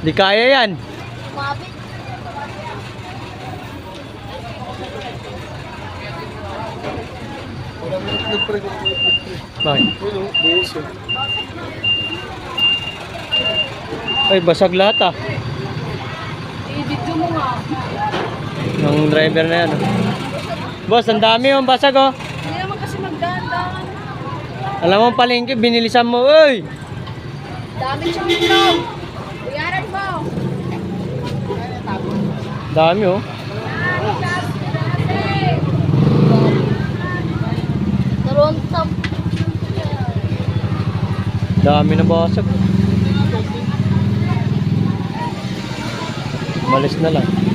Di kaya yan. Mabit. Bakit? Ay, basag lahat ah. I-video mo nga. Ng driver na yan. Boss, ang dami yung basag oh. Hindi naman kasi magdaan-daan. Alam mo palengke, binilisan mo. Uy! Dami siyang itlog. Bayaran mo. Dami oh. Narontap. Dami na basag. Malis na lang.